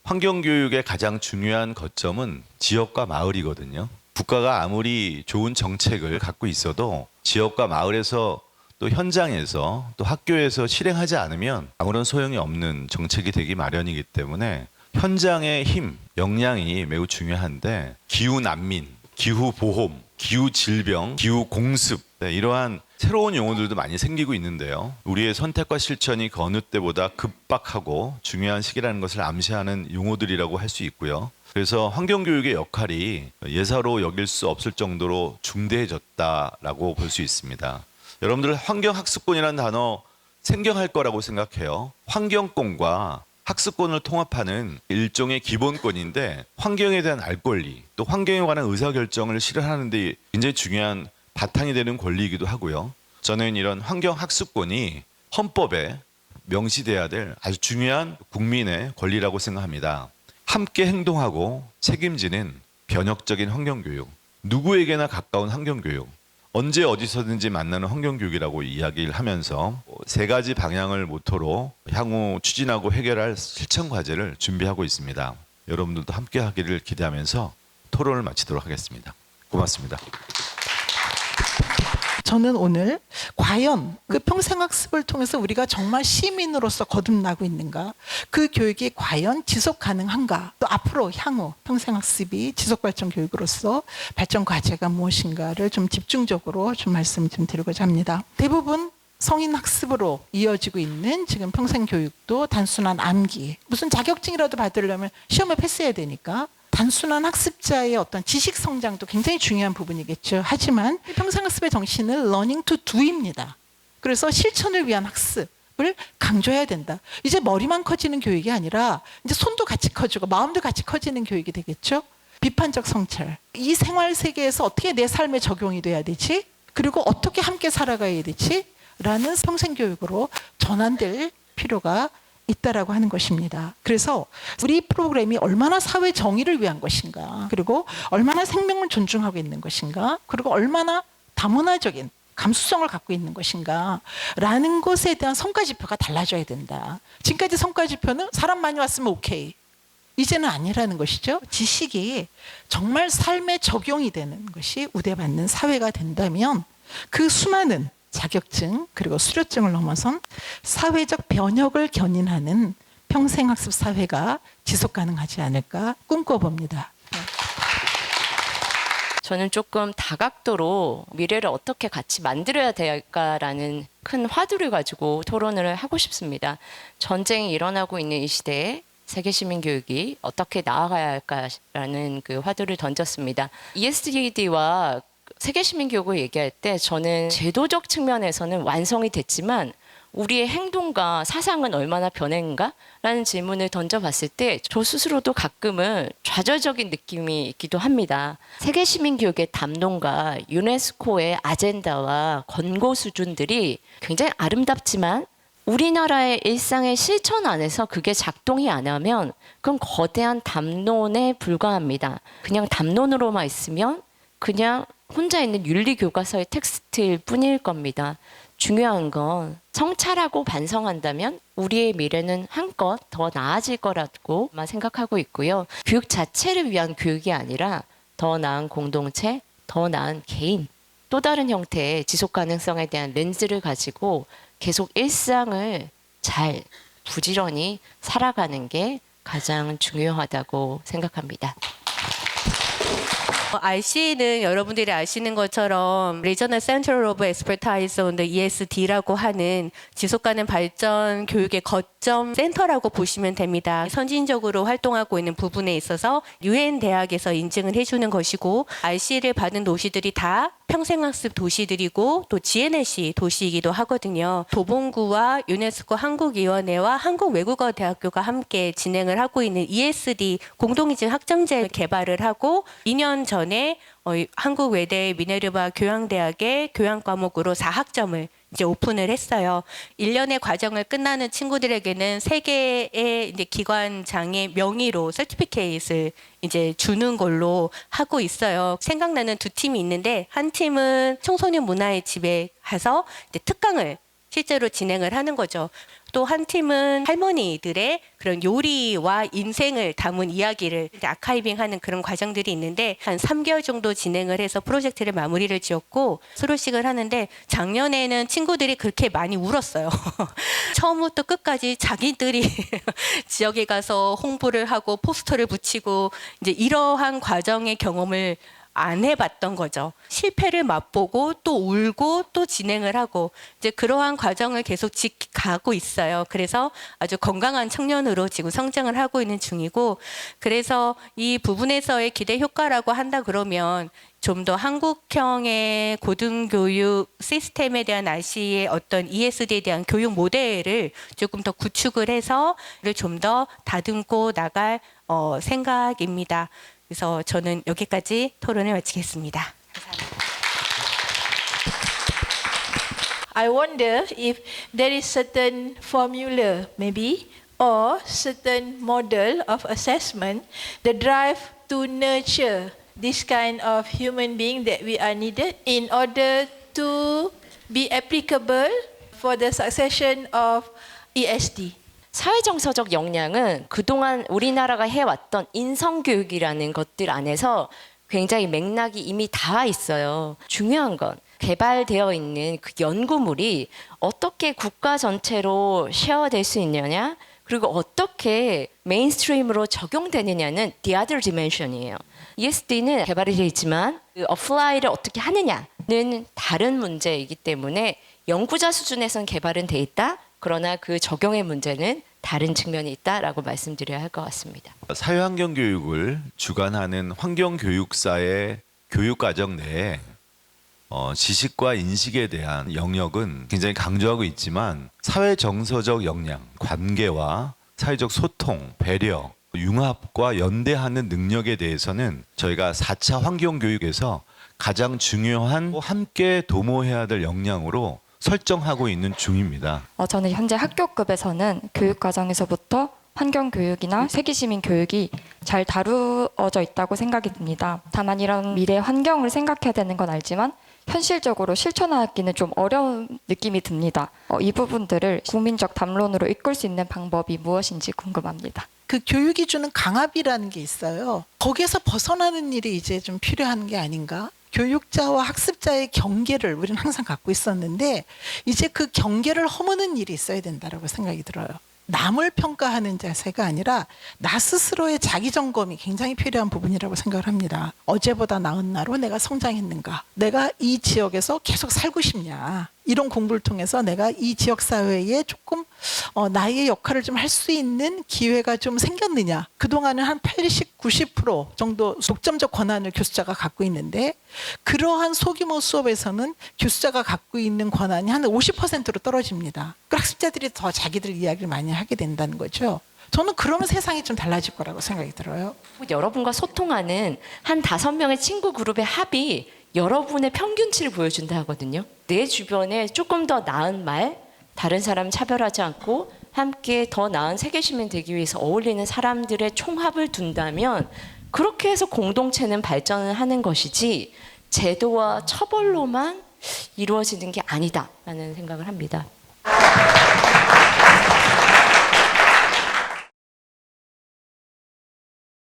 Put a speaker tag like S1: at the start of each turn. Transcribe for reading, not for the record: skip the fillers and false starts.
S1: 환경교육의 가장 중요한 거점은 지역과 마을이거든요. 국가가 아무리 좋은 정책을 갖고 있어도 지역과 마을에서 또 현장에서 또 학교에서 실행하지 않으면 아무런 소용이 없는 정책이 되기 마련이기 때문에 현장의 힘, 역량이 매우 중요한데 기후 난민, 기후 보험, 기후 질병, 기후 공습 이러한 새로운 용어들도 많이 생기고 있는데요. 우리의 선택과 실천이 그 어느 때보다 급박하고 중요한 시기라는 것을 암시하는 용어들이라고 할 수 있고요. 그래서 환경교육의 역할이 예사로 여길 수 없을 정도로 중대해졌다라고 볼 수 있습니다. 여러분들 환경학습권이라는 단어 생경할 거라고 생각해요. 환경권과 학습권을 통합하는 일종의 기본권인데 환경에 대한 알 권리, 또 환경에 관한 의사결정을 실현하는 데 굉장히 중요한 바탕이 되는 권리이기도 하고요. 저는 이런 환경학습권이 헌법에 명시돼야 될 아주 중요한 국민의 권리라고 생각합니다. 함께 행동하고 책임지는 변혁적인 환경교육, 누구에게나 가까운 환경교육, 언제 어디서든지 만나는 환경교육이라고 이야기를 하면서 세 가지 방향을 모토로 향후 추진하고 해결할 실천 과제를 준비하고 있습니다. 여러분들도 함께 하기를 기대하면서 토론을 마치도록 하겠습니다. 고맙습니다.
S2: 저는 오늘 과연 그 평생학습을 통해서 우리가 정말 시민으로서 거듭나고 있는가, 그 교육이 과연 지속 가능한가, 또 앞으로 향후 평생학습이 지속발전 교육으로서 발전 과제가 무엇인가를 좀 집중적으로 좀 말씀 좀 드리고자 합니다. 대부분 성인 학습으로 이어지고 있는 지금 평생교육도 단순한 암기, 무슨 자격증이라도 받으려면 시험을 패스해야 되니까 단순한 학습자의 어떤 지식 성장도 굉장히 중요한 부분이겠죠. 하지만 평생학습의 정신은 learning to do입니다. 그래서 실천을 위한 학습을 강조해야 된다. 이제 머리만 커지는 교육이 아니라 이제 손도 같이 커지고 마음도 같이 커지는 교육이 되겠죠. 비판적 성찰. 이 생활 세계에서 어떻게 내 삶에 적용이 돼야 되지? 그리고 어떻게 함께 살아가야 되지? 라는 평생교육으로 전환될 필요가 있다라고 하는 것입니다. 그래서 우리 프로그램이 얼마나 사회 정의를 위한 것인가, 그리고 얼마나 생명을 존중하고 있는 것인가, 그리고 얼마나 다문화적인 감수성을 갖고 있는 것인가 라는 것에 대한 성과지표가 달라져야 된다. 지금까지 성과지표는 사람 많이 왔으면 오케이, 이제는 아니라는 것이죠. 지식이 정말 삶에 적용이 되는 것이 우대받는 사회가 된다면 그 수많은 자격증 그리고 수료증을 넘어선 사회적 변혁을 견인하는 평생학습 사회가 지속 가능하지 않을까 꿈꿔봅니다.
S3: 저는 조금 다각도로 미래를 어떻게 같이 만들어야 될까라는 큰 화두를 가지고 토론을 하고 싶습니다. 전쟁이 일어나고 있는 이 시대에 세계 시민 교육이 어떻게 나아가야 할까라는 그 화두를 던졌습니다. ESD와 세계 시민 교육을 얘기할 때 저는 제도적 측면에서는 완성이 됐지만 우리의 행동과 사상은 얼마나 변했는가라는 질문을 던져봤을 때 저 스스로도 가끔은 좌절적인 느낌이 있기도 합니다. 세계 시민 교육의 담론과 유네스코의 아젠다와 권고 수준들이 굉장히 아름답지만 우리나라의 일상의 실천 안에서 그게 작동이 안 하면 그건 거대한 담론에 불과합니다. 그냥 담론으로만 있으면 그냥 혼자 있는 윤리교과서의 텍스트일 뿐일 겁니다. 중요한 건 성찰하고 반성한다면 우리의 미래는 한껏 더 나아질 거라고만 생각하고 있고요. 교육 자체를 위한 교육이 아니라 더 나은 공동체, 더 나은 개인, 또 다른 형태의 지속 가능성에 대한 렌즈를 가지고 계속 일상을 잘 부지런히 살아가는 게 가장 중요하다고 생각합니다.
S4: RC는 여러분들이 아시는 것처럼 Regional Center of Expertise on the ESD라고 하는 지속가능 발전 교육의 거점 센터라고 보시면 됩니다. 선진적으로 활동하고 있는 부분에 있어서 UN 대학에서 인증을 해주는 것이고 RC를 받은 도시들이 다 평생학습 도시들이고 또 GNLC 도시이기도 하거든요. 도봉구와 유네스코 한국위원회와 한국외국어대학교가 함께 진행을 하고 있는 ESD 공동인증 학점제 개발을 하고 2년 전에 한국외대 미네르바 교양대학의 교양 과목으로 4학점을 이제 오픈을 했어요. 1년의 과정을 끝나는 친구들에게는 세 개의 이제 기관장의 명의로 서티피케이트를 이제 주는 걸로 하고 있어요. 생각나는 두 팀이 있는데 한 팀은 청소년 문화의 집에 가서 이제 특강을 실제로 진행을 하는 거죠. 또 한 팀은 할머니들의 그런 요리와 인생을 담은 이야기를 이제 아카이빙하는 그런 과정들이 있는데 한 3개월 정도 진행을 해서 프로젝트를 마무리를 지었고 서로식을 하는데 작년에는 친구들이 그렇게 많이 울었어요. 처음부터 끝까지 자기들이 지역에 가서 홍보를 하고 포스터를 붙이고 이제 이러한 과정의 경험을 안 해봤던 거죠. 실패를 맛보고 또 울고 또 진행을 하고 이제 그러한 과정을 계속 가고 있어요. 그래서 아주 건강한 청년으로 지금 성장을 하고 있는 중이고 그래서 이 부분에서의 기대 효과라고 한다 그러면 좀 더 한국형의 고등교육 시스템에 대한 아시의 어떤 ESD에 대한 교육 모델을 조금 더 구축을 해서 좀 더 다듬고 나갈 생각입니다. 그래서 저는 여기까지 토론을 마치겠습니다.
S5: I wonder if there is certain formula maybe or certain model of assessment, the drive to nurture this kind of human being that we are needed in order to be applicable for the succession of ESD.
S3: 사회정서적 역량은 그동안 우리나라가 해왔던 인성교육이라는 것들 안에서 굉장히 맥락이 이미 다 있어요. 중요한 건 개발되어 있는 그 연구물이 어떻게 국가 전체로 쉐어될 수 있느냐, 그리고 어떻게 메인스트림으로 적용되느냐는 the other dimension이에요. ESD는 개발이 되어 있지만 그 어플라이를 어떻게 하느냐는 다른 문제이기 때문에 연구자 수준에선 개발은 돼 있다. 그러나 그 적용의 문제는 다른 측면이 있다라고 말씀드려야 할 것 같습니다.
S1: 사회환경교육을 주관하는 환경교육사의 교육과정 내에 지식과 인식에 대한 영역은 굉장히 강조하고 있지만 사회정서적 역량, 관계와 사회적 소통, 배려, 융합과 연대하는 능력에 대해서는 저희가 4차 환경교육에서 가장 중요한 함께 도모해야 될 역량으로 설정하고 있는 중입니다.
S6: 저는 현재 학교급에서는 교육과정에서부터 환경교육이나 세계시민 교육이 잘 다루어져 있다고 생각이 듭니다. 다만 이런 미래 환경을 생각해야 되는 건 알지만 현실적으로 실천하기는 좀 어려운 느낌이 듭니다. 이 부분들을 국민적 담론으로 이끌 수 있는 방법이 무엇인지 궁금합니다.
S2: 그 교육이 주는 강압이라는 게 있어요. 거기에서 벗어나는 일이 이제 좀 필요한 게 아닌가? 교육자와 학습자의 경계를 우리는 항상 갖고 있었는데 이제 그 경계를 허무는 일이 있어야 된다고 생각이 들어요. 남을 평가하는 자세가 아니라 나 스스로의 자기 점검이 굉장히 필요한 부분이라고 생각을 합니다. 어제보다 나은 나로 내가 성장했는가? 내가 이 지역에서 계속 살고 싶냐? 이런 공부를 통해서 내가 이 지역 사회에 조금 나의 역할을 좀 할 수 있는 기회가 좀 생겼느냐? 그동안은 한 80, 90% 정도 독점적 권한을 교수자가 갖고 있는데 그러한 소규모 수업에서는 교수자가 갖고 있는 권한이 한 50%로 떨어집니다. 그 학습자들이 더 자기들 이야기를 많이 하게 된다는 거죠. 저는 그러면 세상이 좀 달라질 거라고 생각이 들어요.
S3: 여러분과 소통하는 한 5명의 친구 그룹의 합이 여러분의 평균치를 보여준다 하거든요. 내 주변에 조금 더 나은 말, 다른 사람 차별하지 않고 함께 더 나은 세계시민 되기 위해서 어울리는 사람들의 총합을 둔다면 그렇게 해서 공동체는 발전을 하는 것이지 제도와 처벌로만 이루어지는 게 아니다라는 생각을 합니다.